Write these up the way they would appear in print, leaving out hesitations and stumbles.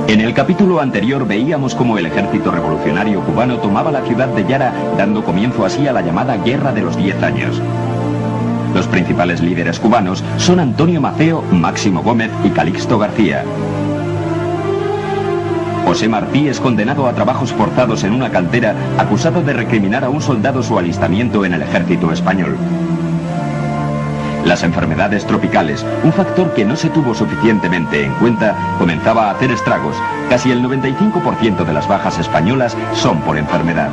En el capítulo anterior veíamos cómo el ejército revolucionario cubano tomaba la ciudad de Yara, dando comienzo así a la llamada Guerra de los 10 años. Los principales líderes cubanos son Antonio Maceo, Máximo Gómez y Calixto García. José Martí es condenado a trabajos forzados en una cantera, acusado de recriminar a un soldado su alistamiento en el ejército español. Las enfermedades tropicales, un factor que no se tuvo suficientemente en cuenta, comenzaba a hacer estragos. Casi el 95% de las bajas españolas son por enfermedad.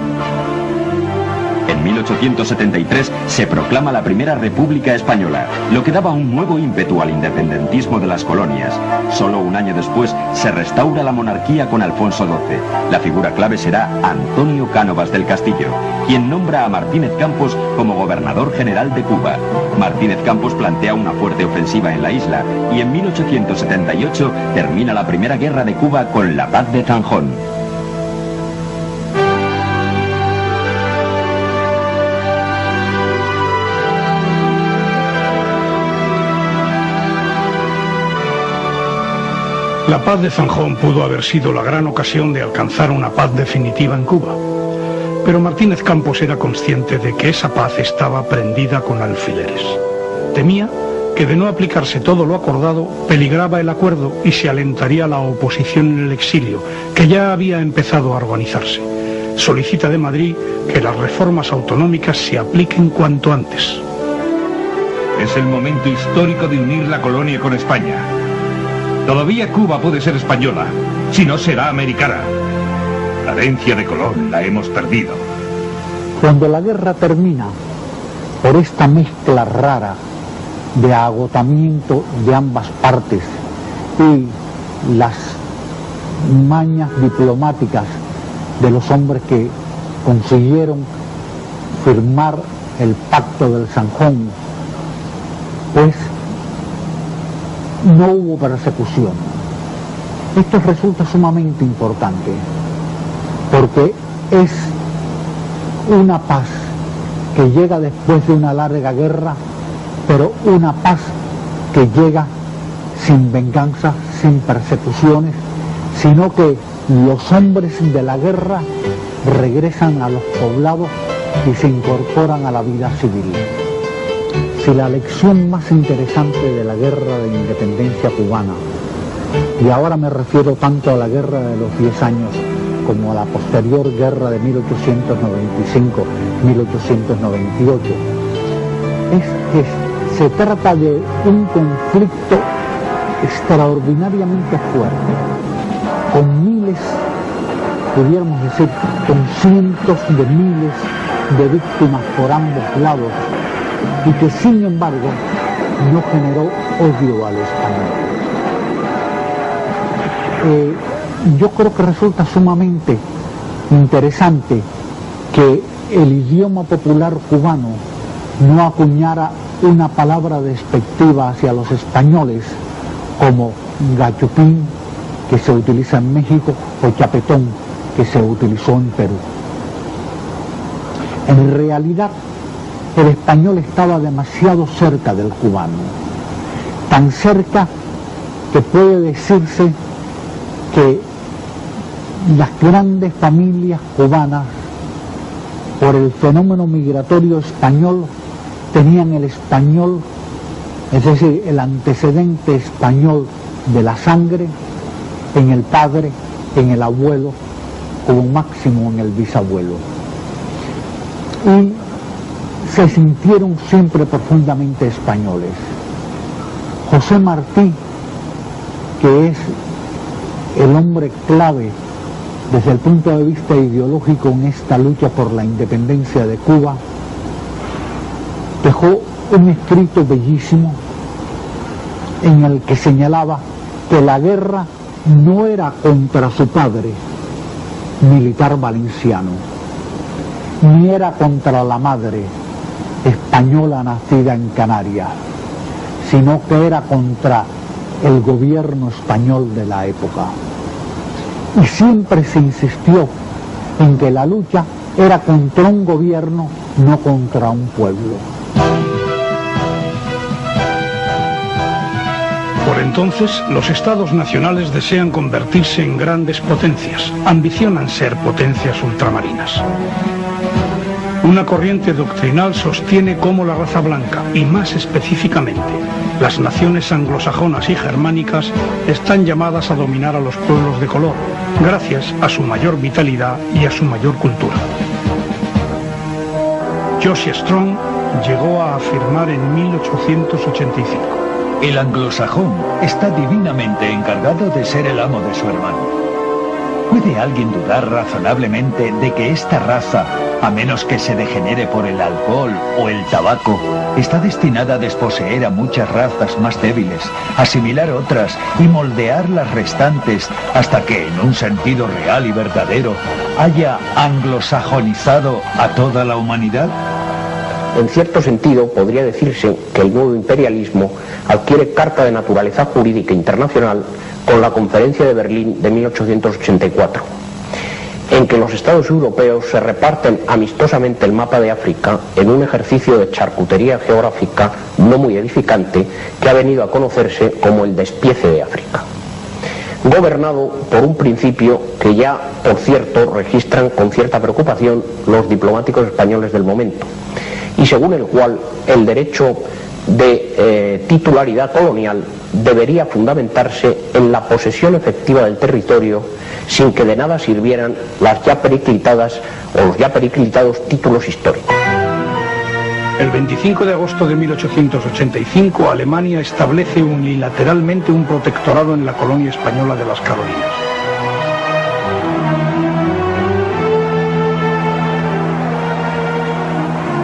En 1873 se proclama la Primera República Española, lo que daba un nuevo ímpetu al independentismo de las colonias. Solo un año después se restaura la monarquía con Alfonso XII. La figura clave será Antonio Cánovas del Castillo, quien nombra a Martínez Campos como gobernador general de Cuba. Martínez Campos plantea una fuerte ofensiva en la isla y en 1878 termina la Primera Guerra de Cuba con la Paz de Zanjón. La paz de Zanjón pudo haber sido la gran ocasión de alcanzar una paz definitiva en Cuba. Pero Martínez Campos era consciente de que esa paz estaba prendida con alfileres. Temía que de no aplicarse todo lo acordado, peligraba el acuerdo y se alentaría la oposición en el exilio, que ya había empezado a organizarse. Solicita de Madrid que las reformas autonómicas se apliquen cuanto antes. Es el momento histórico de unir la colonia con España. Todavía Cuba puede ser española, si no será americana. La herencia de Colón la hemos perdido. Cuando la guerra termina, por esta mezcla rara de agotamiento de ambas partes y las mañas diplomáticas de los hombres que consiguieron firmar el Pacto del Zanjón, pues no hubo persecución. Esto resulta sumamente importante porque es una paz que llega después de una larga guerra, pero una paz que llega sin venganza, sin persecuciones, sino que los hombres de la guerra regresan a los poblados y se incorporan a la vida civil. Si la lección más interesante de la guerra de independencia cubana, y ahora me refiero tanto a la guerra de los 10 años como a la posterior guerra de 1895-1898, es que se trata de un conflicto extraordinariamente fuerte, con miles, pudiéramos decir, con cientos de miles de víctimas por ambos lados, y que sin embargo no generó odio a los españoles. Yo creo que resulta sumamente interesante que el idioma popular cubano no acuñara una palabra despectiva hacia los españoles como gachupín, que se utiliza en México, o chapetón, que se utilizó en Perú. En realidad, el español estaba demasiado cerca del cubano, tan cerca que puede decirse que las grandes familias cubanas, por el fenómeno migratorio español, tenían el español, es decir, el antecedente español de la sangre, en el padre, en el abuelo, como máximo en el bisabuelo. Y se sintieron siempre profundamente españoles. José Martí, que es el hombre clave desde el punto de vista ideológico en esta lucha por la independencia de Cuba, dejó un escrito bellísimo en el que señalaba que la guerra no era contra su padre, militar valenciano, ni era contra la madre, española nacida en Canarias, sino que era contra el gobierno español de la época. Y siempre se insistió en que la lucha era contra un gobierno, no contra un pueblo. entonces, los estados nacionales desean convertirse en grandes potencias, ambicionan ser potencias ultramarinas. Una corriente doctrinal sostiene cómo la raza blanca, y más específicamente, las naciones anglosajonas y germánicas, están llamadas a dominar a los pueblos de color, gracias a su mayor vitalidad y a su mayor cultura. Josiah Strong llegó a afirmar en 1885: el anglosajón está divinamente encargado de ser el amo de su hermano. ¿Puede alguien dudar razonablemente de que esta raza, a menos que se degenere por el alcohol o el tabaco, está destinada a desposeer a muchas razas más débiles, asimilar otras y moldear las restantes hasta que, en un sentido real y verdadero, haya anglosajonizado a toda la humanidad? En cierto sentido, podría decirse que el nuevo imperialismo adquiere carta de naturaleza jurídica internacional con la Conferencia de Berlín de 1884, en que los estados europeos se reparten amistosamente el mapa de África en un ejercicio de charcutería geográfica no muy edificante que ha venido a conocerse como el despiece de África, gobernado por un principio que ya, por cierto, registran con cierta preocupación los diplomáticos españoles del momento, y según el cual el derecho de titularidad colonial debería fundamentarse en la posesión efectiva del territorio sin que de nada sirvieran las ya periclitadas o los ya periclitados títulos históricos. El 25 de agosto de 1885, Alemania establece unilateralmente un protectorado en la colonia española de las Carolinas.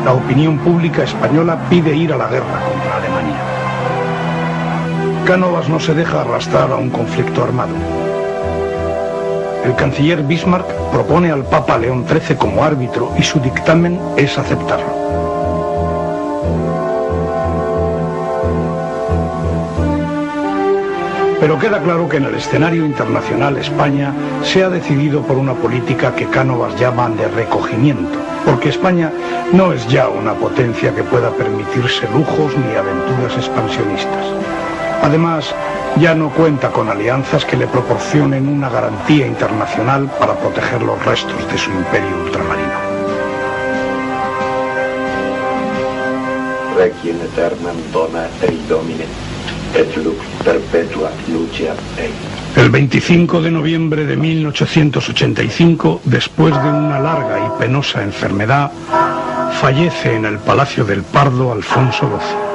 La opinión pública española pide ir a la guerra contra Alemania. Cánovas no se deja arrastrar a un conflicto armado. El canciller Bismarck propone al Papa León XIII como árbitro y su dictamen es aceptarlo. Pero queda claro que en el escenario internacional España se ha decidido por una política que Cánovas llama de recogimiento, porque España no es ya una potencia que pueda permitirse lujos ni aventuras expansionistas. Además, ya no cuenta con alianzas que le proporcionen una garantía internacional para proteger los restos de su imperio ultramarino. Requiem aeternam dona ei Domine, et lux perpetua luceat ei. El 25 de noviembre de 1885, después de una larga y penosa enfermedad, fallece en el Palacio del Pardo Alfonso XII.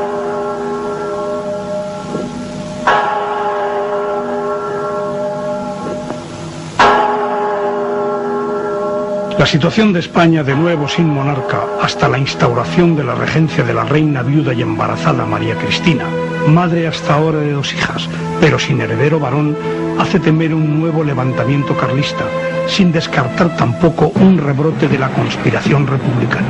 La situación de España, de nuevo sin monarca, hasta la instauración de la regencia de la reina viuda y embarazada María Cristina, madre hasta ahora de 2 hijas, pero sin heredero varón, hace temer un nuevo levantamiento carlista, sin descartar tampoco un rebrote de la conspiración republicana.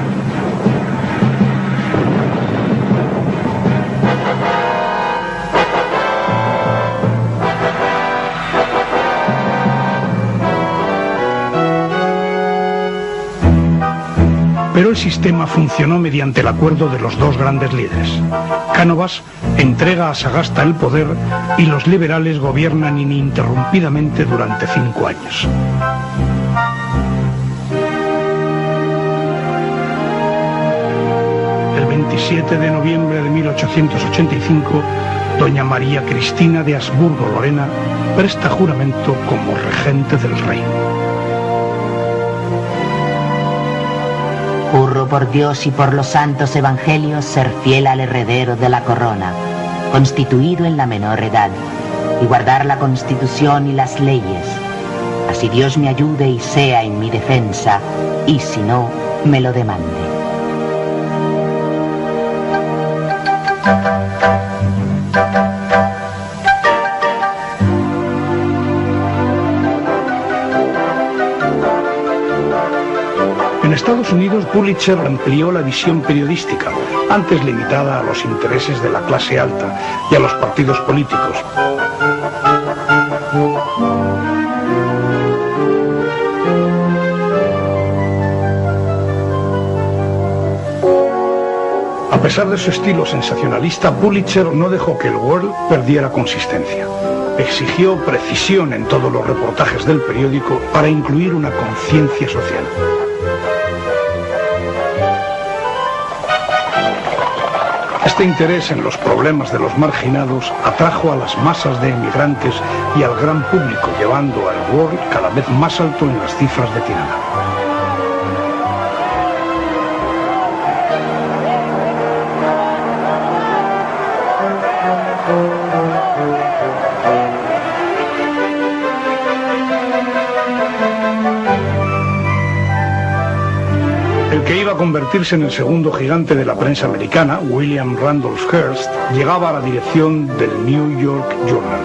Pero el sistema funcionó mediante el acuerdo de los 2 grandes líderes. Cánovas entrega a Sagasta el poder y los liberales gobiernan ininterrumpidamente durante 5 años. El 27 de noviembre de 1885, doña María Cristina de Habsburgo-Lorena presta juramento como regente del reino. Juro por Dios y por los santos evangelios ser fiel al heredero de la corona, constituido en la menor edad, y guardar la Constitución y las leyes. Así Dios me ayude y sea en mi defensa, y si no, me lo demande. En Estados Unidos, Pulitzer amplió la visión periodística, antes limitada a los intereses de la clase alta y a los partidos políticos. A pesar de su estilo sensacionalista, Pulitzer no dejó que el World perdiera consistencia. Exigió precisión en todos los reportajes del periódico para incluir una conciencia social. Este interés en los problemas de los marginados atrajo a las masas de emigrantes y al gran público, llevando al World cada vez más alto en las cifras de tirada. El que iba a convertirse en el segundo gigante de la prensa americana, William Randolph Hearst, llegaba a la dirección del New York Journal.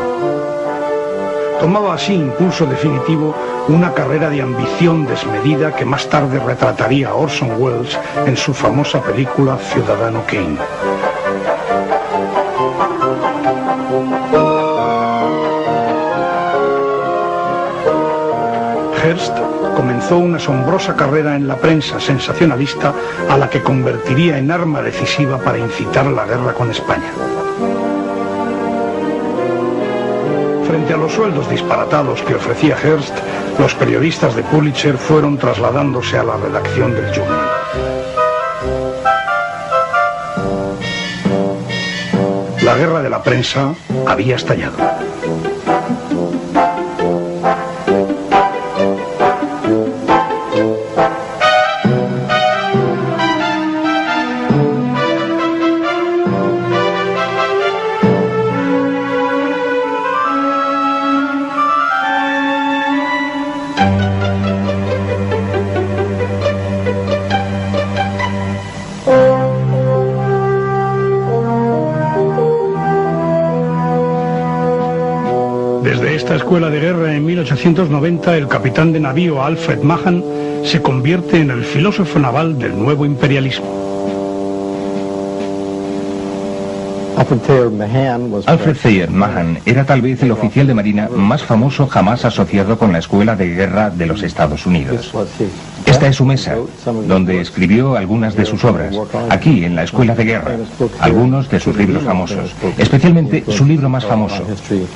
Tomaba así impulso definitivo una carrera de ambición desmedida que más tarde retrataría a Orson Welles en su famosa película Ciudadano Kane. Hearst comenzó una asombrosa carrera en la prensa sensacionalista a la que convertiría en arma decisiva para incitar la guerra con España. Frente a los sueldos disparatados que ofrecía Hearst, los periodistas de Pulitzer fueron trasladándose a la redacción del Journal. La guerra de la prensa había estallado. Desde esta escuela de guerra en 1890, el capitán de navío Alfred Mahan se convierte en el filósofo naval del nuevo imperialismo. Alfred Thayer Mahan era tal vez el oficial de marina más famoso jamás asociado con la Escuela de Guerra de los Estados Unidos. Esta es su mesa, donde escribió algunas de sus obras, aquí en la Escuela de Guerra, algunos de sus libros famosos, especialmente su libro más famoso,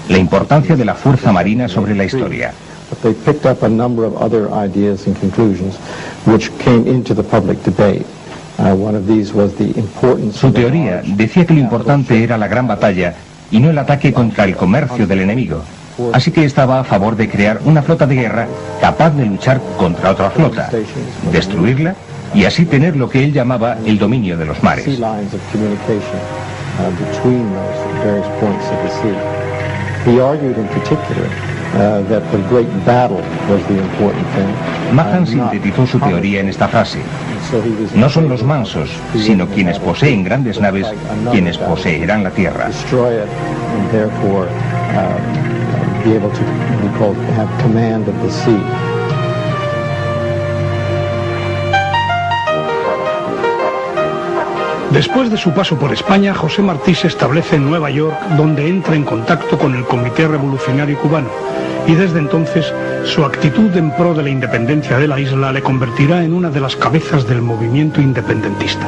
La importancia de la fuerza marina sobre la historia. Su teoría decía que lo importante era la gran batalla y no el ataque contra el comercio del enemigo. Así que estaba a favor de crear una flota de guerra capaz de luchar contra otra flota, destruirla y así tener lo que él llamaba el dominio de los mares. Mahan sintetizó su teoría en esta frase: no son los mansos, sino quienes poseen grandes naves, quienes poseerán la tierra. Después de su paso por España, José Martí se establece en Nueva York, donde entra en contacto con el Comité Revolucionario Cubano, y desde entonces su actitud en pro de la independencia de la isla le convertirá en una de las cabezas del movimiento independentista.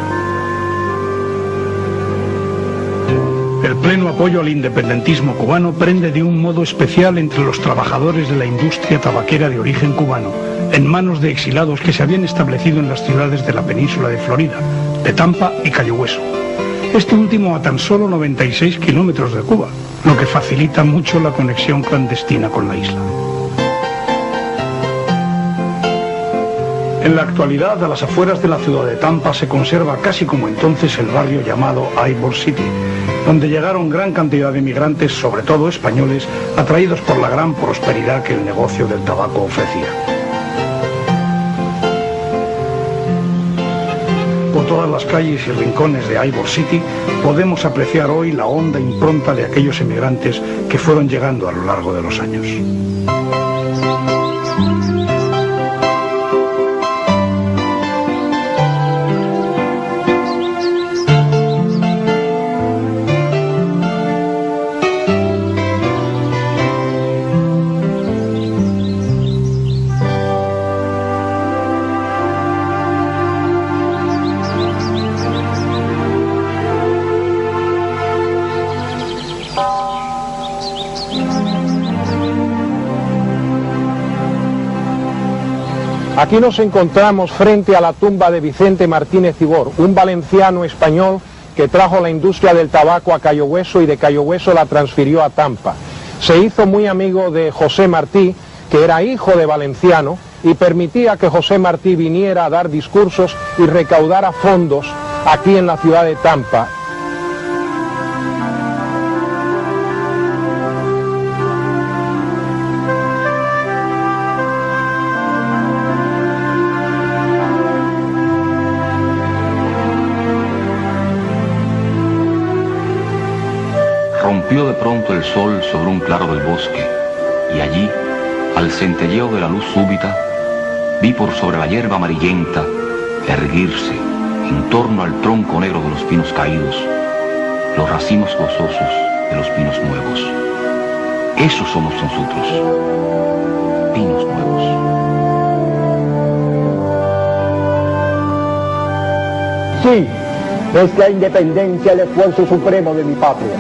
El pleno apoyo al independentismo cubano prende de un modo especial entre los trabajadores de la industria tabaquera de origen cubano, en manos de exilados que se habían establecido en las ciudades de la península de Florida, de Tampa y Cayo Hueso. Este último a tan solo 96 kilómetros de Cuba, lo que facilita mucho la conexión clandestina con la isla. En la actualidad, a las afueras de la ciudad de Tampa se conserva casi como entonces el barrio llamado Ybor City, donde llegaron gran cantidad de migrantes, sobre todo españoles, atraídos por la gran prosperidad que el negocio del tabaco ofrecía. Por todas las calles y rincones de Ybor City podemos apreciar hoy la honda impronta de aquellos emigrantes que fueron llegando a lo largo de los años. Aquí nos encontramos frente a la tumba de Vicente Martínez Ibor, un valenciano español que trajo la industria del tabaco a Cayo Hueso y de Cayo Hueso la transfirió a Tampa. Se hizo muy amigo de José Martí, que era hijo de valenciano, y permitía que José Martí viniera a dar discursos y recaudara fondos aquí en la ciudad de Tampa. Rompió de pronto el sol sobre un claro del bosque, y allí, al centelleo de la luz súbita, vi por sobre la hierba amarillenta erguirse, en torno al tronco negro de los pinos caídos, los racimos gozosos de los pinos nuevos. Esos somos nosotros, pinos nuevos. Sí, es la independencia el esfuerzo supremo de mi patria.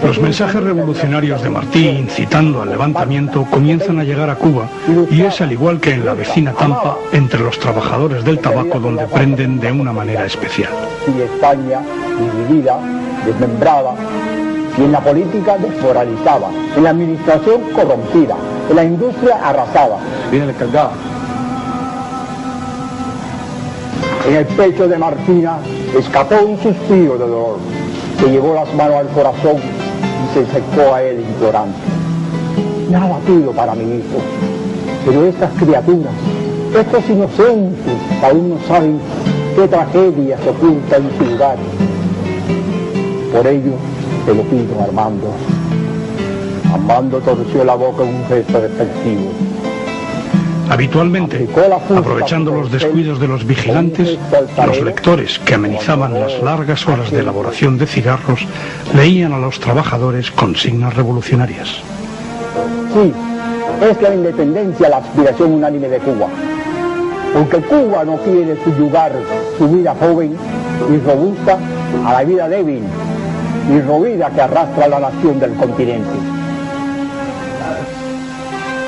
Los mensajes revolucionarios de Martí, incitando al levantamiento, comienzan a llegar a Cuba, y es, al igual que en la vecina Tampa, entre los trabajadores del tabaco donde prenden de una manera especial. Si España, dividida, desmembrada, si en la política desmoralizada, en la administración corrompida, en la industria arrasada. Viene el cargado. En el pecho de Martina escapó un suspiro de dolor, que llevó las manos al corazón y se acercó a él implorante. Nada pido para mi hijo, pero estas criaturas, estos inocentes, aún no saben qué tragedia se oculta en su lugar. Por ello, te lo pido, Armando. Armando torció la boca en un gesto despectivo. Habitualmente, aprovechando los descuidos de los vigilantes, los lectores, que amenizaban las largas horas de elaboración de cigarros, leían a los trabajadores consignas revolucionarias. Sí, es la independencia la aspiración unánime de Cuba, porque Cuba no quiere subyugar su vida joven y robusta a la vida débil y rovida que arrastra a la nación del continente.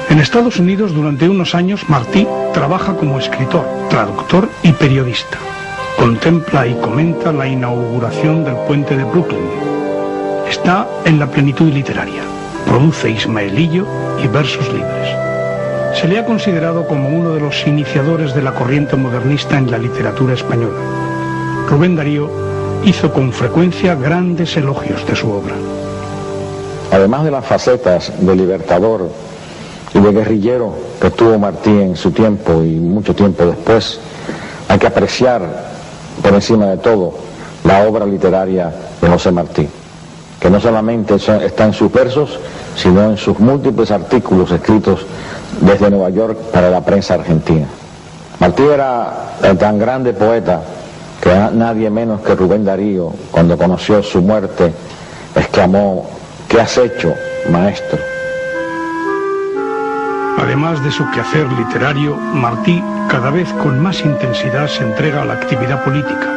En Estados Unidos, durante unos años, Martí trabaja como escritor, traductor y periodista. Contempla y comenta la inauguración del puente de Brooklyn. Está en la plenitud literaria. Produce Ismaelillo y versos libres. Se le ha considerado como uno de los iniciadores de la corriente modernista en la literatura española. Rubén Darío hizo con frecuencia grandes elogios de su obra. Además de las facetas de libertador y de guerrillero que tuvo Martí en su tiempo y mucho tiempo después, hay que apreciar por encima de todo la obra literaria de José Martí, que no solamente está en sus versos, sino en sus múltiples artículos escritos desde Nueva York para la prensa argentina. Martí era el tan grande poeta que nadie menos que Rubén Darío, cuando conoció su muerte, exclamó: ¿qué has hecho, maestro? Además de su quehacer literario, Martí cada vez con más intensidad se entrega a la actividad política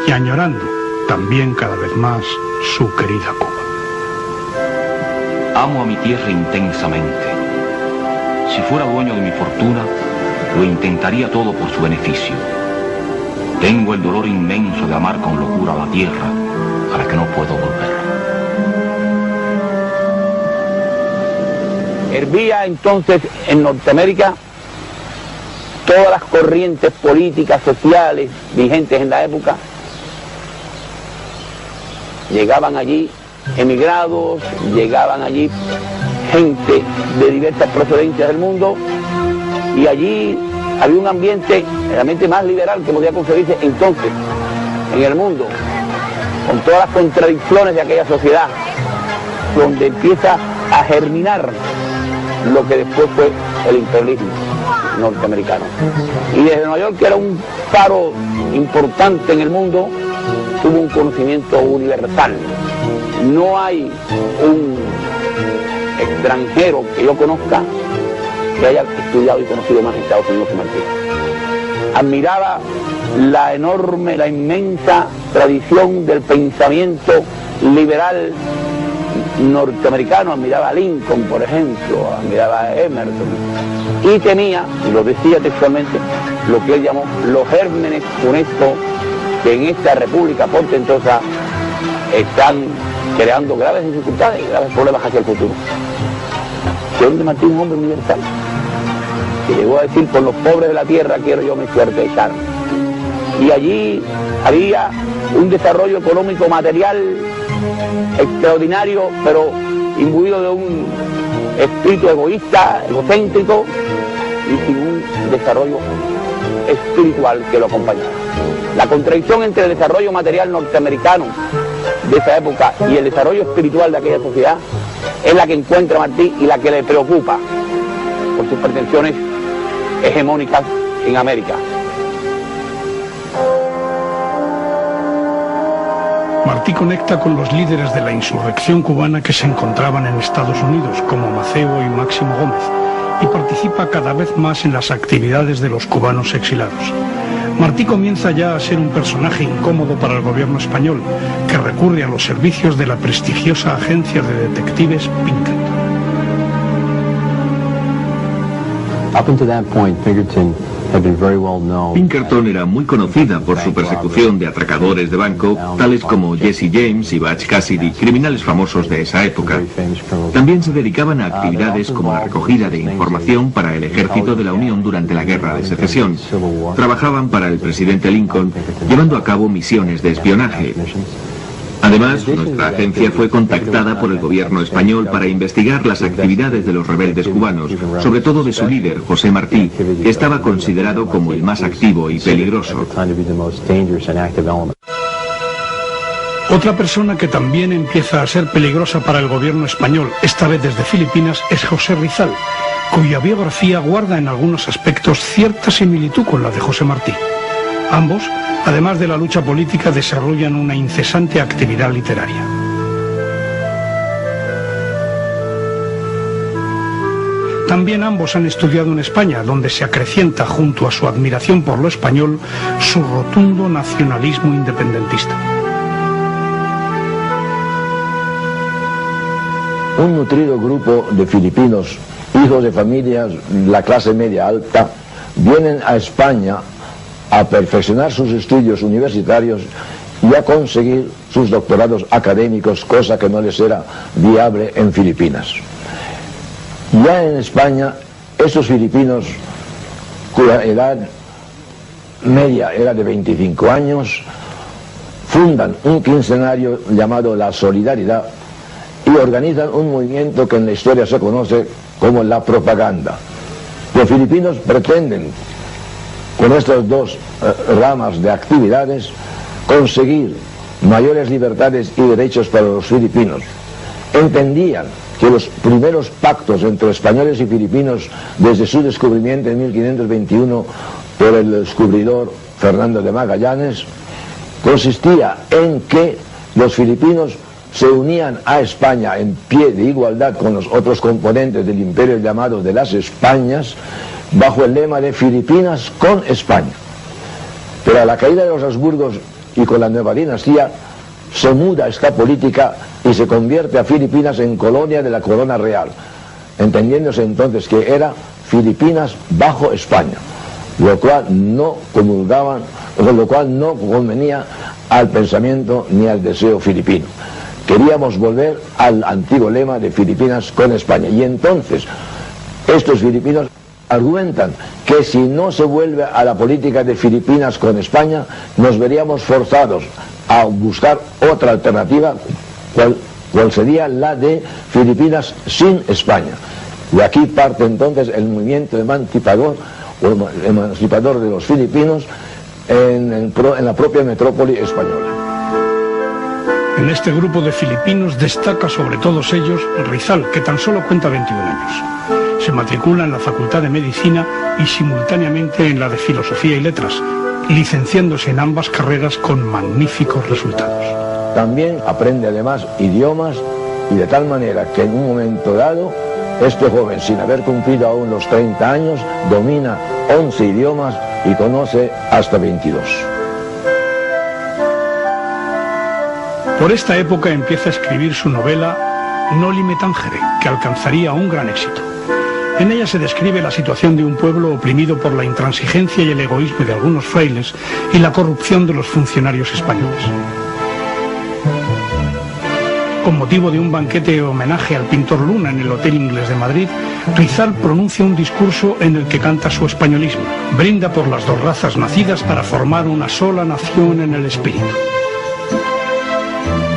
y añorando también cada vez más su querida Cuba. Amo a mi tierra intensamente. Si fuera dueño de mi fortuna, lo intentaría todo por su beneficio. Tengo el dolor inmenso de amar con locura a la tierra a la que no puedo volver. Hervía entonces en Norteamérica todas las corrientes políticas, sociales, vigentes en la época. Llegaban allí emigrados, llegaban allí gente de diversas procedencias del mundo, y allí había un ambiente realmente más liberal que podía conseguirse entonces en el mundo, con todas las contradicciones de aquella sociedad, donde empieza a germinar lo que después fue el imperialismo norteamericano. Y desde Nueva York, que era un faro importante en el mundo, tuvo un conocimiento universal. No hay un extranjero que yo conozca que haya estudiado y conocido más en Estados Unidos que Martí. Admiraba la enorme, la inmensa tradición del pensamiento liberal norteamericano admiraba a Lincoln, por ejemplo, admiraba a Emerson, y tenía, y lo decía textualmente, lo que él llamó los gérmenes funestos que en esta república portentosa están creando graves dificultades y graves problemas hacia el futuro. León de Martín, un hombre universal, que llegó a decir: por los pobres de la tierra quiero yo mi suerte echar. Y allí había un desarrollo económico material extraordinario, pero imbuido de un espíritu egoísta, egocéntrico, y sin un desarrollo espiritual que lo acompañara. La contradicción entre el desarrollo material norteamericano de esa época y el desarrollo espiritual de aquella sociedad es la que encuentra Martí y la que le preocupa por sus pretensiones hegemónicas en América. Martí conecta con los líderes de la insurrección cubana que se encontraban en Estados Unidos, como Maceo y Máximo Gómez, y participa cada vez más en las actividades de los cubanos exilados. Martí comienza ya a ser un personaje incómodo para el gobierno español, que recurre a los servicios de la prestigiosa agencia de detectives Pinkerton. Up until that point, Pinkerton era muy conocida por su persecución de atracadores de banco, tales como Jesse James y Butch Cassidy, criminales famosos de esa época. También se dedicaban a actividades como la recogida de información para el ejército de la Unión durante la Guerra de Secesión. Trabajaban para el presidente Lincoln, llevando a cabo misiones de espionaje. Además, nuestra agencia fue contactada por el gobierno español para investigar las actividades de los rebeldes cubanos, sobre todo de su líder, José Martí, que estaba considerado como el más activo y peligroso. Otra persona que también empieza a ser peligrosa para el gobierno español, esta vez desde Filipinas, es José Rizal, cuya biografía guarda en algunos aspectos cierta similitud con la de José Martí. Ambos, además de la lucha política, desarrollan una incesante actividad literaria. También ambos han estudiado en España, donde se acrecienta, junto a su admiración por lo español, su rotundo nacionalismo independentista. Un nutrido grupo de filipinos, hijos de familias de la clase media alta, vienen a España a perfeccionar sus estudios universitarios y a conseguir sus doctorados académicos, cosa que no les era viable en Filipinas. Ya en España, estos filipinos, cuya edad media era de 25 años, fundan un quincenario llamado La Solidaridad y organizan un movimiento que en la historia se conoce como la propaganda. Los filipinos pretenden, con estas dos ramas de actividades, conseguir mayores libertades y derechos para los filipinos. Entendían que los primeros pactos entre españoles y filipinos desde su descubrimiento en 1521 por el descubridor Fernando de Magallanes consistía en que los filipinos se unían a España en pie de igualdad con los otros componentes del imperio llamado de las Españas, bajo el lema de Filipinas con España. Pero a la caída de los Habsburgos y con la nueva dinastía se muda esta política y se convierte a Filipinas en colonia de la corona real, entendiéndose entonces que era Filipinas bajo España, lo cual no comulgaban, con lo cual no convenía al pensamiento ni al deseo filipino. Queríamos volver al antiguo lema de Filipinas con España, y entonces estos filipinos argumentan que si no se vuelve a la política de Filipinas con España, nos veríamos forzados a buscar otra alternativa, cual sería la de Filipinas sin España. De aquí parte entonces el movimiento emancipador de los filipinos en la propia metrópoli española. En este grupo de filipinos destaca sobre todos ellos Rizal, que tan solo cuenta 21 años. Se matricula en la Facultad de Medicina y simultáneamente en la de Filosofía y Letras, licenciándose en ambas carreras con magníficos resultados. También aprende además idiomas, y de tal manera que en un momento dado este joven, sin haber cumplido aún los 30 años, domina 11 idiomas y conoce hasta 22. Por esta época empieza a escribir su novela Noli Me Tangere, que alcanzaría un gran éxito. En ella se describe la situación de un pueblo oprimido por la intransigencia y el egoísmo de algunos frailes y la corrupción de los funcionarios españoles. Con motivo de un banquete homenaje al pintor Luna en el Hotel Inglés de Madrid, Rizal pronuncia un discurso en el que canta su españolismo, brinda por las dos razas nacidas para formar una sola nación en el espíritu.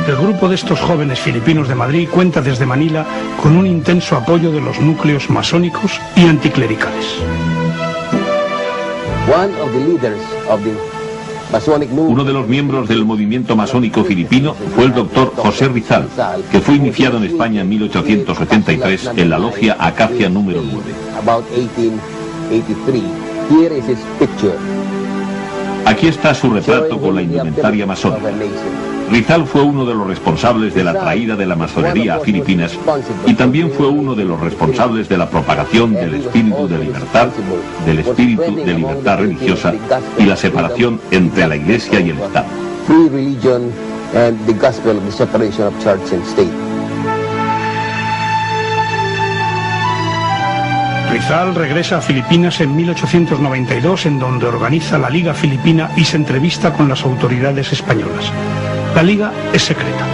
El grupo de estos jóvenes filipinos de Madrid cuenta desde Manila con un intenso apoyo de los núcleos masónicos y anticlericales. Uno de los miembros del movimiento masónico filipino fue el doctor José Rizal, que fue iniciado en España en 1883 en la logia Acacia número 9. Aquí está su retrato con la indumentaria masónica. Rizal fue uno de los responsables de la traída de la masonería a Filipinas y también fue uno de los responsables de la propagación del espíritu de libertad, del espíritu de libertad religiosa y la separación entre la Iglesia y el Estado. Rizal regresa a Filipinas en 1892, en donde organiza la Liga Filipina y se entrevista con las autoridades españolas. La Liga es secreta,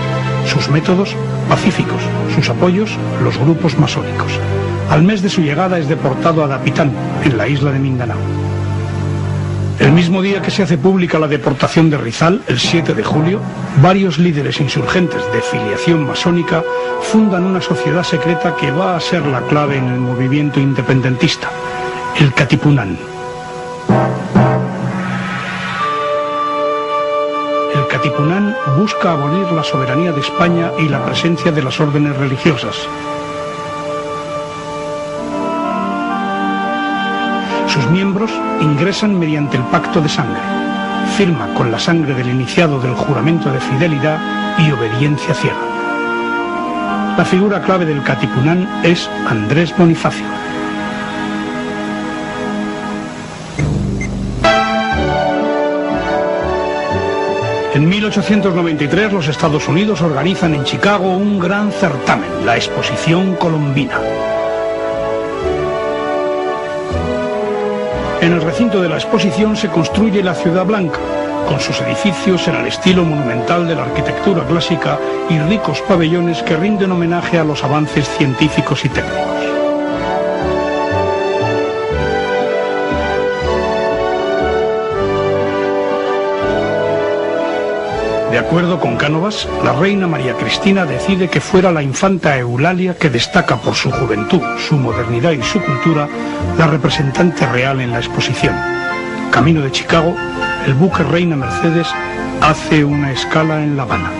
sus métodos pacíficos, sus apoyos los grupos masónicos. Al mes de su llegada es deportado a Dapitan, en la isla de Mindanao. El mismo día que se hace pública la deportación de Rizal, el 7 de julio, varios líderes insurgentes de filiación masónica fundan una sociedad secreta que va a ser la clave en el movimiento independentista, el Katipunan. El Katipunan busca abolir la soberanía de España y la presencia de las órdenes religiosas. Sus miembros ingresan mediante el pacto de sangre, firma con la sangre del iniciado del juramento de fidelidad y obediencia ciega. La figura clave del Katipunan es Andrés Bonifacio. En 1893 los Estados Unidos organizan en Chicago un gran certamen, la Exposición Colombina. En el recinto de la exposición se construye la Ciudad Blanca, con sus edificios en el estilo monumental de la arquitectura clásica y ricos pabellones que rinden homenaje a los avances científicos y técnicos. De acuerdo con Cánovas, la reina María Cristina decide que fuera la infanta Eulalia, que destaca por su juventud, su modernidad y su cultura, la representante real en la exposición. Camino de Chicago, el buque Reina Mercedes hace una escala en La Habana.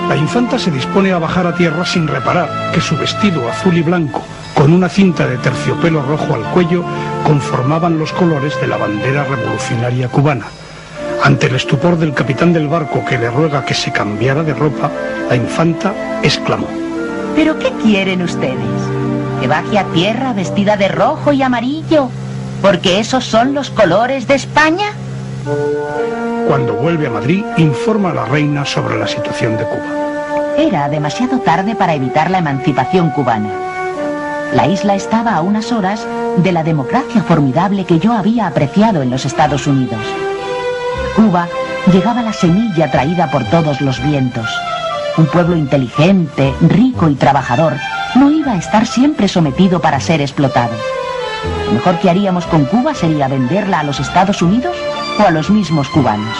La infanta se dispone a bajar a tierra sin reparar que su vestido azul y blanco, con una cinta de terciopelo rojo al cuello, conformaban los colores de la bandera revolucionaria cubana. Ante el estupor del capitán del barco, que le ruega que se cambiara de ropa, la infanta exclamó: ¿Pero qué quieren ustedes? ¿Que baje a tierra vestida de rojo y amarillo? ¿Porque esos son los colores de España? Cuando vuelve a Madrid, informa a la reina sobre la situación de Cuba. Era demasiado tarde para evitar la emancipación cubana. La isla estaba a unas horas de la democracia formidable que yo había apreciado en los Estados Unidos. Cuba llegaba la semilla traída por todos los vientos. Un pueblo inteligente, rico y trabajador no iba a estar siempre sometido para ser explotado. Lo mejor que haríamos con Cuba sería venderla a los Estados Unidos o a los mismos cubanos.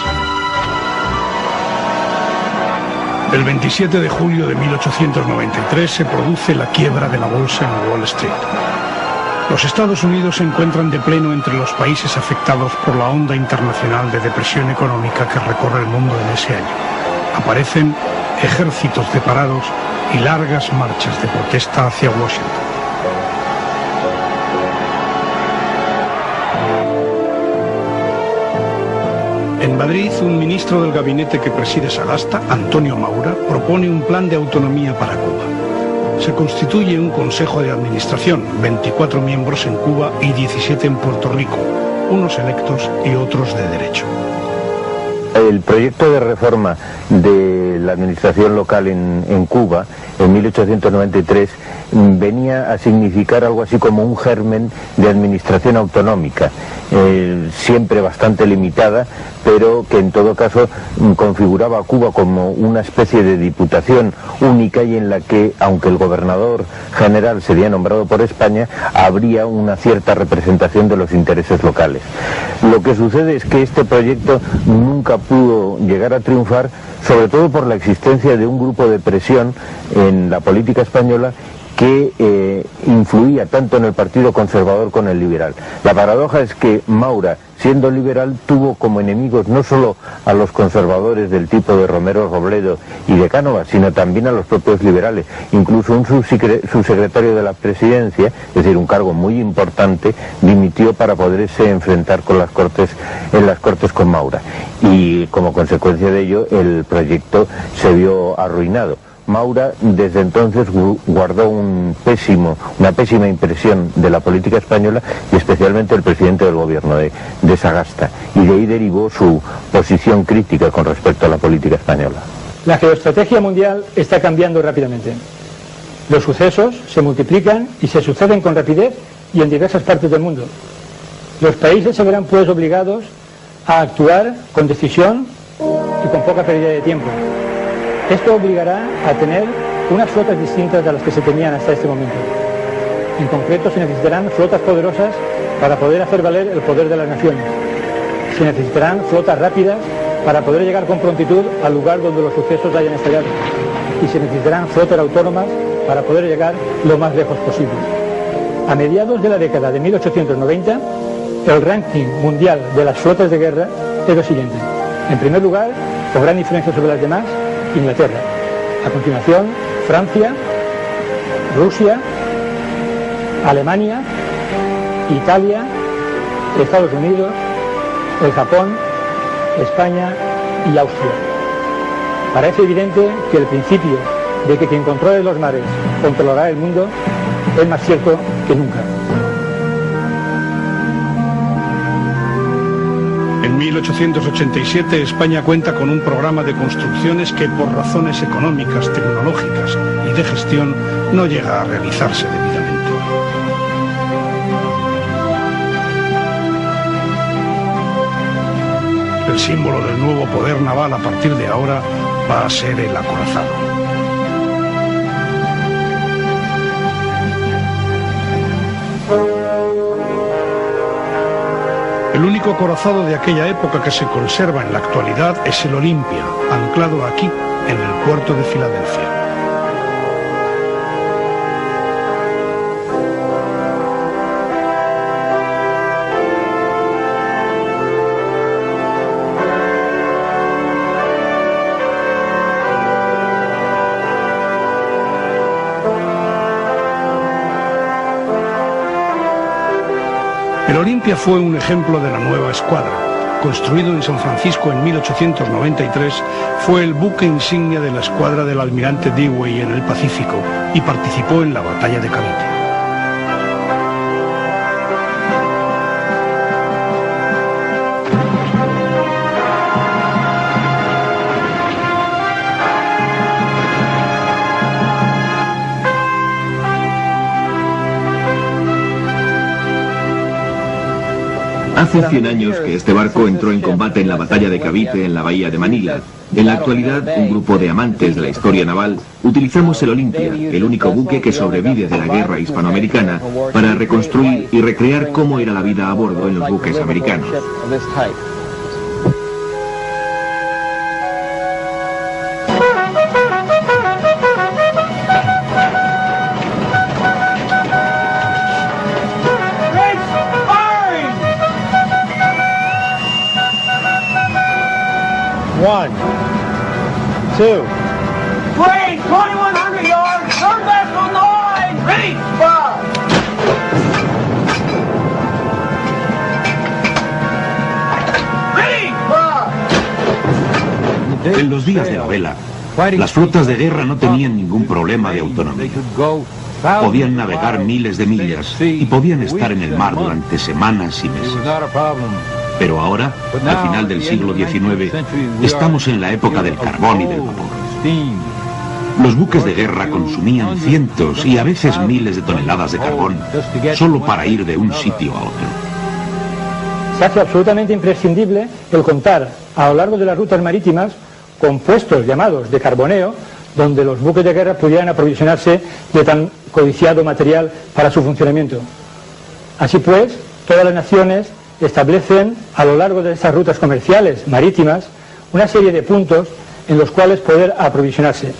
El 27 de julio de 1893 se produce la quiebra de la bolsa en Wall Street. Los Estados Unidos se encuentran de pleno entre los países afectados por la onda internacional de depresión económica que recorre el mundo en ese año. Aparecen ejércitos de parados y largas marchas de protesta hacia Washington. En Madrid, un ministro del gabinete que preside Sagasta, Antonio Maura, propone un plan de autonomía para Cuba. Se constituye un consejo de administración, 24 miembros en Cuba y 17 en Puerto Rico, unos electos y otros de derecho. El proyecto de reforma de la administración local en Cuba, en 1893, venía a significar algo así como un germen de administración autonómica, siempre bastante limitada, pero que en todo caso configuraba a Cuba como una especie de diputación única y en la que, aunque el gobernador general sería nombrado por España, habría una cierta representación de los intereses locales. Lo que sucede es que este proyecto nunca pudo llegar a triunfar, sobre todo por la existencia de un grupo de presión en la política española que influía tanto en el Partido Conservador como en el liberal. La paradoja es que Maura, siendo liberal, tuvo como enemigos no solo a los conservadores del tipo de Romero Robledo y de Cánovas, sino también a los propios liberales. Incluso un subsecretario de la presidencia, es decir, un cargo muy importante, dimitió para poderse enfrentar con las Cortes, en las Cortes con Maura. Y como consecuencia de ello, el proyecto se vio arruinado. Maura desde entonces guardó una pésima impresión de la política española y especialmente el presidente del gobierno de Sagasta, y de ahí derivó su posición crítica con respecto a la política española. La geoestrategia mundial está cambiando rápidamente. Los sucesos se multiplican y se suceden con rapidez y en diversas partes del mundo. Los países se verán pues obligados a actuar con decisión y con poca pérdida de tiempo. Esto obligará a tener unas flotas distintas de las que se tenían hasta este momento. En concreto, se necesitarán flotas poderosas para poder hacer valer el poder de las naciones. Se necesitarán flotas rápidas para poder llegar con prontitud al lugar donde los sucesos hayan estallado. Y se necesitarán flotas autónomas para poder llegar lo más lejos posible. A mediados de la década de 1890, el ranking mundial de las flotas de guerra es lo siguiente. En primer lugar, con gran diferencia sobre las demás, Inglaterra. A continuación, Francia, Rusia, Alemania, Italia, Estados Unidos, el Japón, España y Austria. Parece evidente que el principio de que quien controle los mares controlará el mundo es más cierto que nunca. En 1887 España cuenta con un programa de construcciones que por razones económicas, tecnológicas y de gestión no llega a realizarse debidamente. El símbolo del nuevo poder naval a partir de ahora va a ser el acorazado. El único acorazado de aquella época que se conserva en la actualidad es el Olimpia, anclado aquí, en el puerto de Filadelfia. El Olimpia fue un ejemplo de la nueva escuadra. Construido en San Francisco en 1893, fue el buque insignia de la escuadra del almirante Dewey en el Pacífico y participó en la batalla de Cavite. Hace 100 años que este barco entró en combate en la batalla de Cavite en la bahía de Manila. En la actualidad, un grupo de amantes de la historia naval utilizamos el Olimpia, el único buque que sobrevive de la guerra hispanoamericana, para reconstruir y recrear cómo era la vida a bordo en los buques americanos. One, two. Great, 2,100 yards, turn back on the line, ready, fire. Ready, fire. En los días de la vela, las flotas de guerra no tenían ningún problema de autonomía. Podían navegar miles de millas y podían estar en el mar durante semanas y meses. Pero ahora, al final del siglo XIX, estamos en la época del carbón y del vapor. Los buques de guerra consumían cientos y a veces miles de toneladas de carbón solo para ir de un sitio a otro. Se hace absolutamente imprescindible el contar a lo largo de las rutas marítimas con puestos llamados de carboneo, donde los buques de guerra pudieran aprovisionarse de tan codiciado material para su funcionamiento. Así pues, todas las naciones establecen a lo largo de estas rutas comerciales marítimas una serie de puntos en los cuales poder aprovisionarse.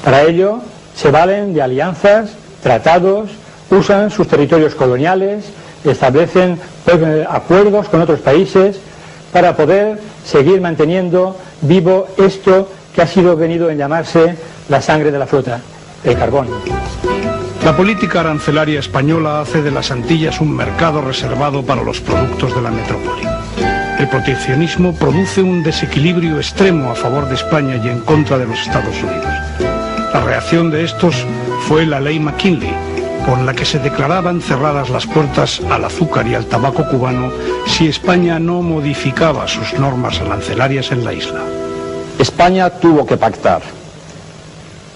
Para ello se valen de alianzas, tratados, usan sus territorios coloniales, establecen acuerdos con otros países para poder seguir manteniendo vivo esto que ha sido venido en llamarse la sangre de la flota, el carbón. La política arancelaria española hace de las Antillas un mercado reservado para los productos de la metrópoli. El proteccionismo produce un desequilibrio extremo a favor de España y en contra de los Estados Unidos. La reacción de estos fue la ley McKinley, por la que se declaraban cerradas las puertas al azúcar y al tabaco cubano si España no modificaba sus normas arancelarias en la isla. España tuvo que pactar.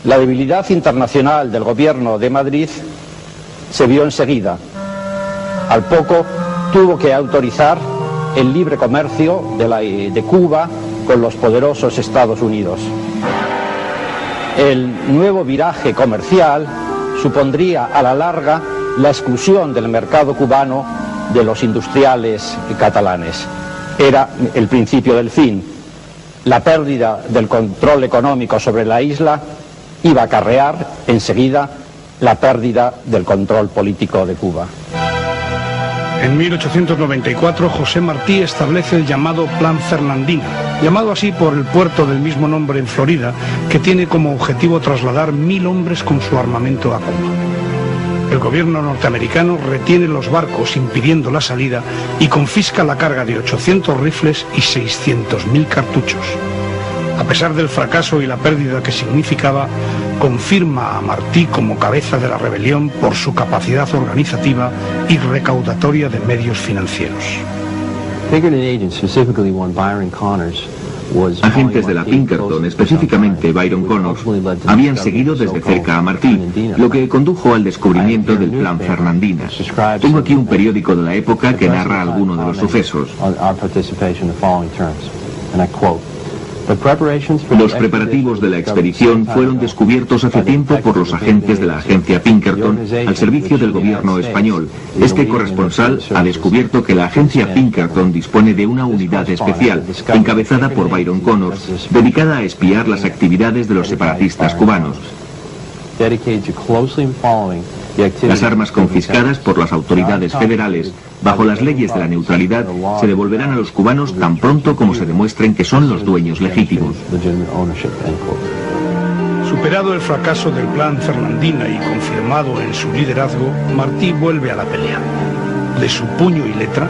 La debilidad internacional del gobierno de Madrid se vio enseguida. Al poco tuvo que autorizar el libre comercio de Cuba con los poderosos Estados Unidos. El nuevo viraje comercial supondría a la larga la exclusión del mercado cubano de los industriales catalanes. Era el principio del fin. La pérdida del control económico sobre la isla iba a acarrear enseguida la pérdida del control político de Cuba. En 1894 José Martí establece el llamado Plan Fernandina, llamado así por el puerto del mismo nombre en Florida, que tiene como objetivo trasladar 1000 hombres con su armamento a Cuba. El gobierno norteamericano retiene los barcos impidiendo la salida y confisca la carga de 800 rifles y 600.000 cartuchos. A pesar del fracaso y la pérdida que significaba, confirma a Martí como cabeza de la rebelión por su capacidad organizativa y recaudatoria de medios financieros. Agentes de la Pinkerton, específicamente Byron Connors, habían seguido desde cerca a Martí, lo que condujo al descubrimiento del Plan Fernandina. Tengo aquí un periódico de la época que narra algunos de los sucesos. Los preparativos de la expedición fueron descubiertos hace tiempo por los agentes de la agencia Pinkerton al servicio del gobierno español. Este corresponsal ha descubierto que la agencia Pinkerton dispone de una unidad especial, encabezada por Byron Connors, dedicada a espiar las actividades de los separatistas cubanos. Las armas confiscadas por las autoridades federales, bajo las leyes de la neutralidad, se devolverán a los cubanos tan pronto como se demuestren que son los dueños legítimos. Superado el fracaso del Plan Fernandina y confirmado en su liderazgo, Martí vuelve a la pelea. De su puño y letra,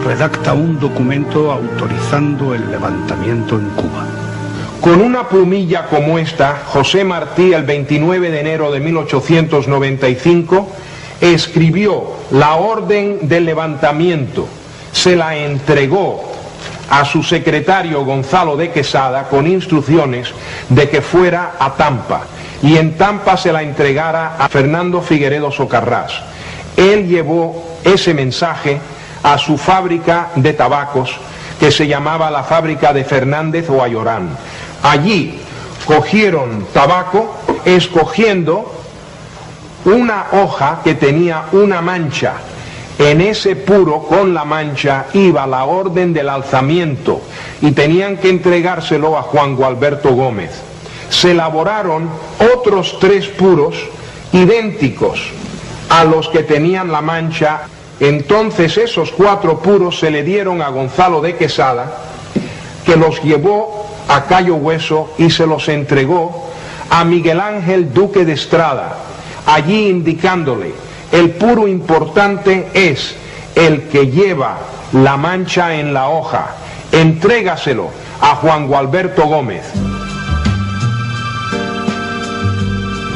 redacta un documento autorizando el levantamiento en Cuba. Con una plumilla como esta, José Martí, el 29 de enero de 1895, escribió la orden del levantamiento, se la entregó a su secretario Gonzalo de Quesada con instrucciones de que fuera a Tampa y en Tampa se la entregara a Fernando Figueredo Socarrás. Él llevó ese mensaje a su fábrica de tabacos que se llamaba la fábrica de Fernández o Ayorán. Allí cogieron tabaco escogiendo una hoja que tenía una mancha. En ese puro con la mancha iba la orden del alzamiento y tenían que entregárselo a Juan Gualberto Gómez. Se elaboraron otros 3 puros idénticos a los que tenían la mancha. Entonces esos 4 puros se le dieron a Gonzalo de Quesada, que los llevó a Cayo Hueso y se los entregó a Miguel Ángel Duque de Estrada, allí indicándole: el puro importante es el que lleva la mancha en la hoja, entrégaselo a Juan Gualberto Gómez.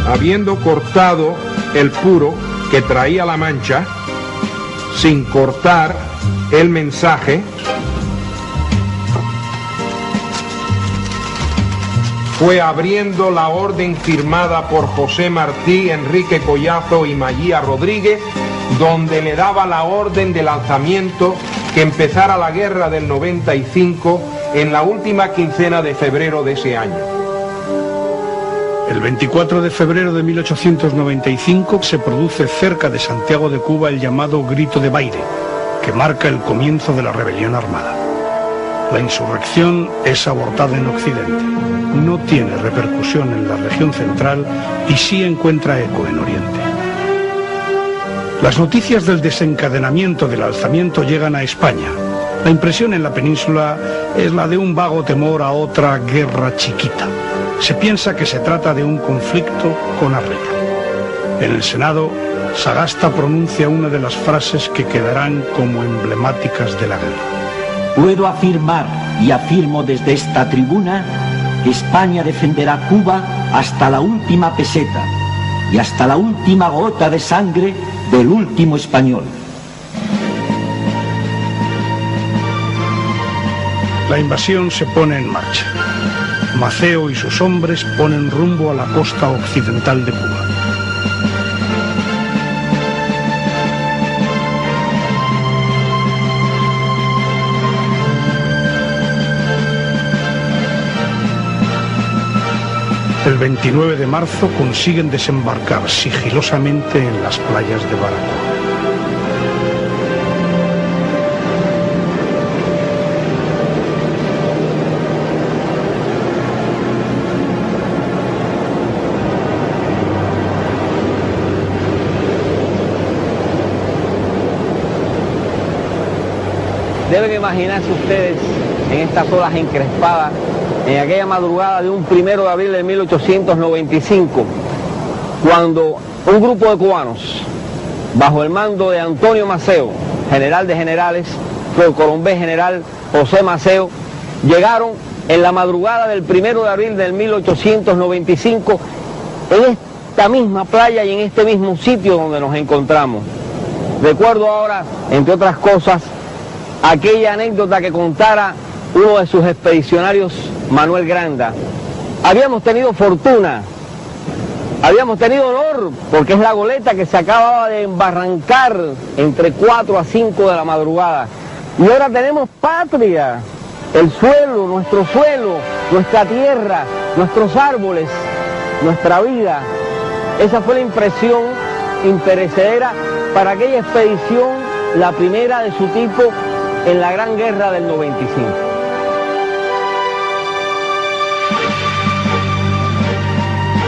Habiendo cortado el puro que traía la mancha, sin cortar el mensaje fue abriendo la orden firmada por José Martí, Enrique Collazo y Maguía Rodríguez, donde le daba la orden del alzamiento que empezara la guerra del 95 en la última quincena de febrero de ese año. El 24 de febrero de 1895 se produce cerca de Santiago de Cuba el llamado Grito de Baire, que marca el comienzo de la rebelión armada. La insurrección es abortada en Occidente, no tiene repercusión en la región central y sí encuentra eco en Oriente. Las noticias del desencadenamiento del alzamiento llegan a España. La impresión en la península es la de un vago temor a otra guerra chiquita. Se piensa que se trata de un conflicto con arreglo. En el Senado, Sagasta pronuncia una de las frases que quedarán como emblemáticas de la guerra. Puedo afirmar y afirmo desde esta tribuna que España defenderá Cuba hasta la última peseta y hasta la última gota de sangre del último español. La invasión se pone en marcha. Maceo y sus hombres ponen rumbo a la costa occidental de Cuba. El 29 de marzo consiguen desembarcar sigilosamente en las playas de Baracoa. Deben imaginarse ustedes en estas olas encrespadas, en aquella madrugada de un 1 de abril de 1895, cuando un grupo de cubanos, bajo el mando de Antonio Maceo, general de generales, fue el colombés general José Maceo, llegaron en la madrugada del 1 de abril de 1895 en esta misma playa y en este mismo sitio donde nos encontramos. Recuerdo ahora, entre otras cosas, aquella anécdota que contara uno de sus expedicionarios, Manuel Granda. Habíamos tenido fortuna, habíamos tenido honor, porque es la goleta que se acababa de embarrancar entre 4 a 5 de la madrugada. Y ahora tenemos patria, el suelo, nuestra tierra, nuestros árboles, nuestra vida. Esa fue la impresión imperecedera para aquella expedición, la primera de su tipo en la Gran Guerra del 95.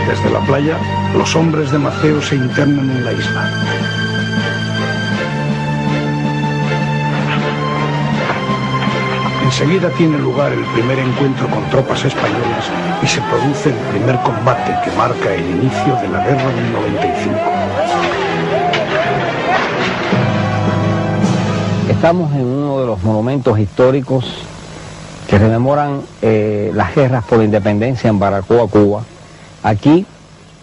Desde la playa, los hombres de Maceo se internan en la isla. Enseguida tiene lugar el primer encuentro con tropas españolas y se produce el primer combate que marca el inicio de la Guerra del 95. Estamos en uno de los monumentos históricos que rememoran las guerras por la independencia en Baracoa, Cuba. Aquí,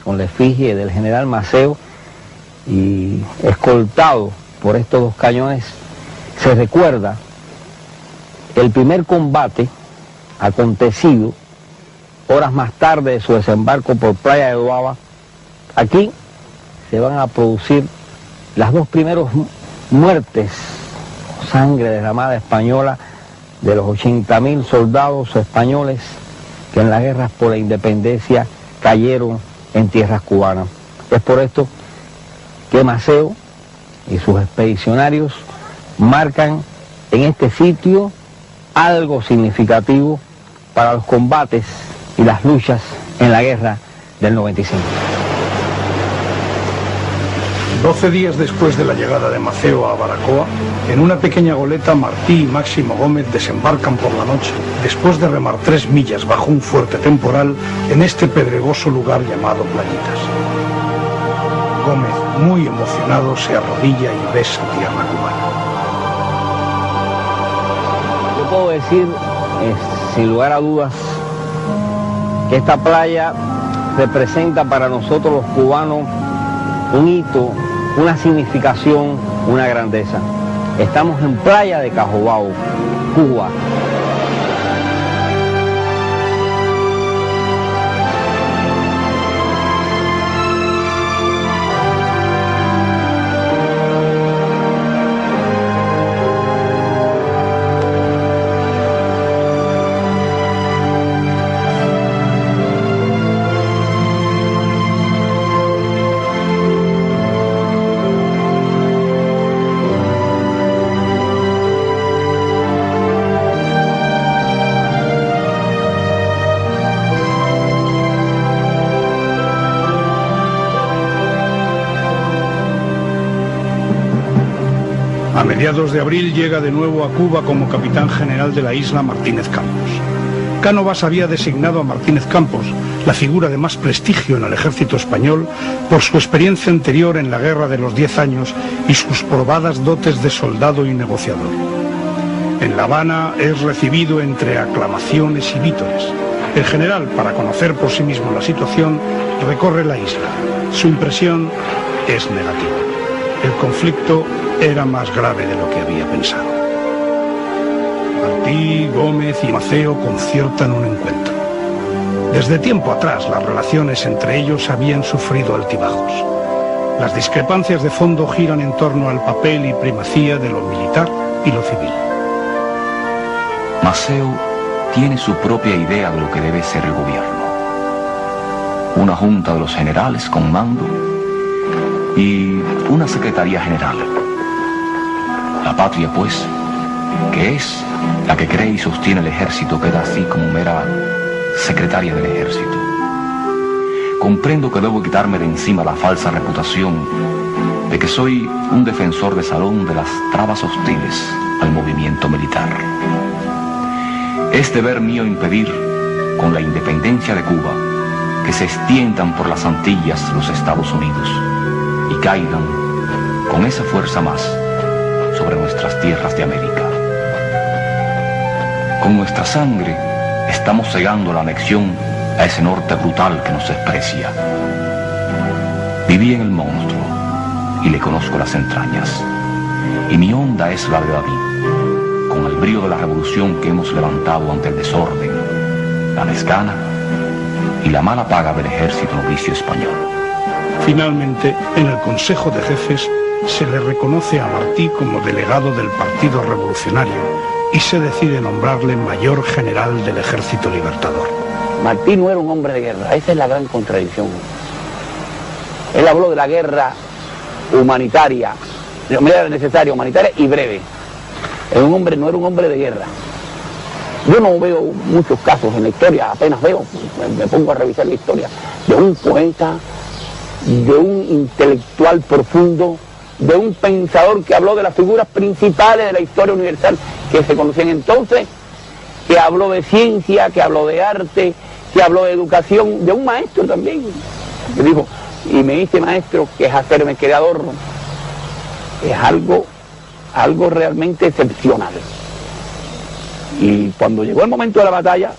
con la efigie del general Maceo y escoltado por estos dos cañones, se recuerda el primer combate acontecido horas más tarde de su desembarco por Playa de Duaba. Aquí se van a producir las dos primeras muertes, sangre derramada española, de los 80.000 soldados españoles que en las guerras por la independencia cayeron en tierras cubanas. Es por esto que Maceo y sus expedicionarios marcan en este sitio algo significativo para los combates y las luchas en la guerra del 95. 12 días después de la llegada de Maceo a Baracoa, en una pequeña goleta, Martí y Máximo Gómez desembarcan por la noche, después de remar 3 millas bajo un fuerte temporal en este pedregoso lugar llamado Playitas. Gómez, muy emocionado, se arrodilla y besa tierra cubana. Yo puedo decir, sin lugar a dudas, que esta playa representa para nosotros los cubanos un hito, una significación, una grandeza. Estamos en Playa de Cajobao, Cuba. A mediados de abril llega de nuevo a Cuba como capitán general de la isla Martínez Campos. Cánovas había designado a Martínez Campos, la figura de más prestigio en el ejército español, por su experiencia anterior en la Guerra de los 10 años y sus probadas dotes de soldado y negociador. En La Habana es recibido entre aclamaciones y vítores. El general, para conocer por sí mismo la situación, recorre la isla. Su impresión es negativa. El conflicto era más grave de lo que había pensado. Martí, Gómez y Maceo conciertan un encuentro. Desde tiempo atrás las relaciones entre ellos habían sufrido altibajos. Las discrepancias de fondo giran en torno al papel y primacía de lo militar y lo civil. Maceo tiene su propia idea de lo que debe ser el gobierno. Una junta de los generales con mando y una secretaría general. La patria, pues, que es la que cree y sostiene el ejército, queda así como mera secretaria del ejército. Comprendo que debo quitarme de encima la falsa reputación de que soy un defensor de salón de las trabas hostiles al movimiento militar. Es deber mío impedir, con la independencia de Cuba, que se extiendan por las Antillas los Estados Unidos y caigan con esa fuerza más sobre nuestras tierras de América. Con nuestra sangre estamos cegando la anexión a ese norte brutal que nos desprecia. Viví en el monstruo y le conozco las entrañas, y mi onda es la de David, con el brío de la revolución que hemos levantado ante el desorden, la desgana y la mala paga del ejército novicio español. Finalmente, en el Consejo de Jefes se le reconoce a Martí como delegado del Partido Revolucionario y se decide nombrarle mayor general del Ejército Libertador. Martí no era un hombre de guerra, esa es la gran contradicción. Él habló de la guerra humanitaria, de manera necesaria, humanitaria y breve. No era un hombre de guerra. Yo no veo muchos casos en la historia, apenas veo, me pongo a revisar la historia, de un poeta, de un intelectual profundo, de un pensador que habló de las figuras principales de la historia universal que se conocían entonces, que habló de ciencia, que habló de arte, que habló de educación, de un maestro también. Que dijo, y me dice maestro, que es hacerme creador, es algo realmente excepcional. Y cuando llegó el momento de la batalla,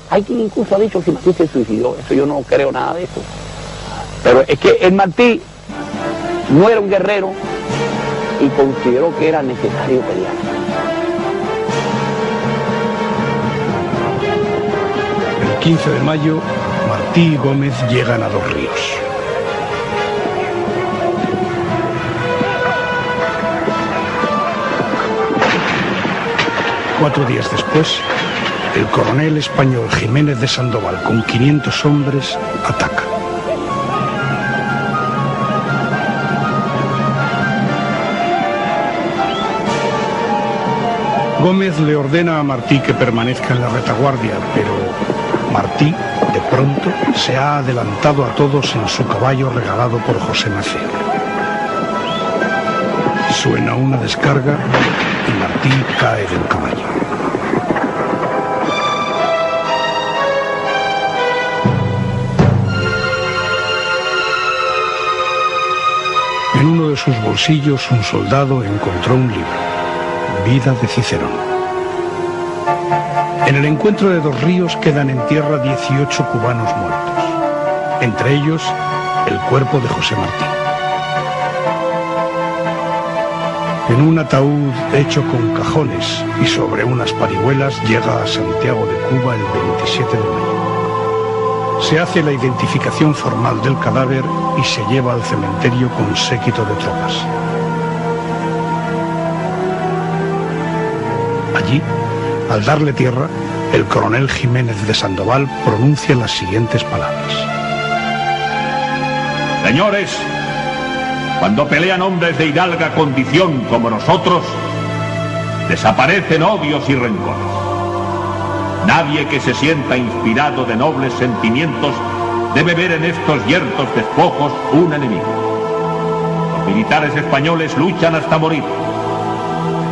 hay quien incluso ha dicho si Martí se suicidó. Eso yo no creo nada de eso. Pero es que el Martí no era un guerrero y consideró que era necesario pelear. El 15 de mayo, Martí y Gómez llegan a Dos Ríos. Cuatro días después, el coronel español Jiménez de Sandoval, con 500 hombres, ataca. Gómez le ordena a Martí que permanezca en la retaguardia, pero Martí, de pronto, se ha adelantado a todos en su caballo regalado por José Maceo. Suena una descarga y Martí cae del caballo. En uno de sus bolsillos un soldado encontró un libro, Vida de Cicerón. En el encuentro de Dos Ríos quedan en tierra 18 cubanos muertos, entre ellos el cuerpo de José Martí. En un ataúd hecho con cajones y sobre unas parihuelas llega a Santiago de Cuba el 27 de mayo. Se hace la identificación formal del cadáver y se lleva al cementerio con séquito de tropas. Allí, al darle tierra, el coronel Jiménez de Sandoval pronuncia las siguientes palabras. Señores, cuando pelean hombres de hidalga condición como nosotros, desaparecen odios y rencores. Nadie que se sienta inspirado de nobles sentimientos debe ver en estos yertos despojos un enemigo. Los militares españoles luchan hasta morir.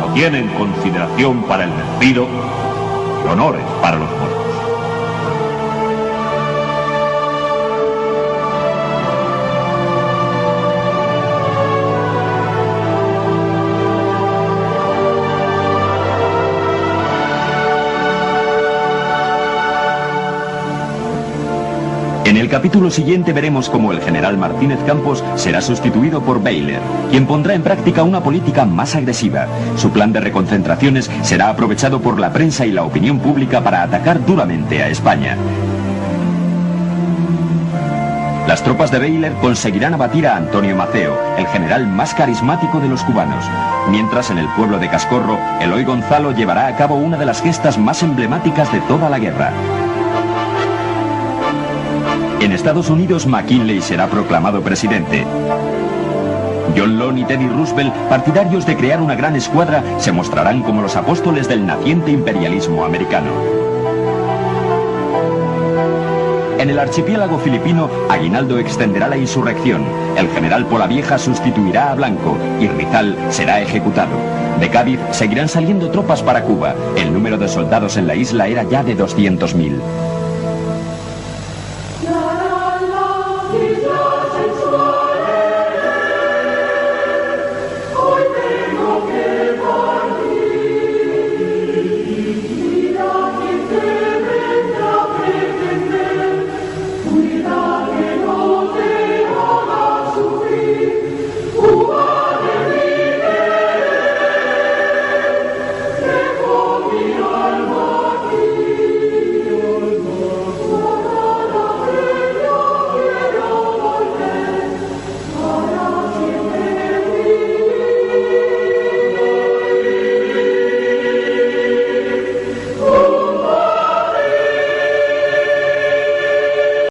No tienen consideración para el vencido y honores para los muertos. En el capítulo siguiente veremos cómo el general Martínez Campos será sustituido por Baylor, quien pondrá en práctica una política más agresiva. Su plan de reconcentraciones será aprovechado por la prensa y la opinión pública para atacar duramente a España. Las tropas de Baylor conseguirán abatir a Antonio Maceo, el general más carismático de los cubanos, mientras en el pueblo de Cascorro, Eloy Gonzalo llevará a cabo una de las gestas más emblemáticas de toda la guerra. En Estados Unidos, McKinley será proclamado presidente. John Long y Teddy Roosevelt, partidarios de crear una gran escuadra, se mostrarán como los apóstoles del naciente imperialismo americano. En el archipiélago filipino, Aguinaldo extenderá la insurrección. El general Polavieja sustituirá a Blanco y Rizal será ejecutado. De Cádiz seguirán saliendo tropas para Cuba. El número de soldados en la isla era ya de 200.000.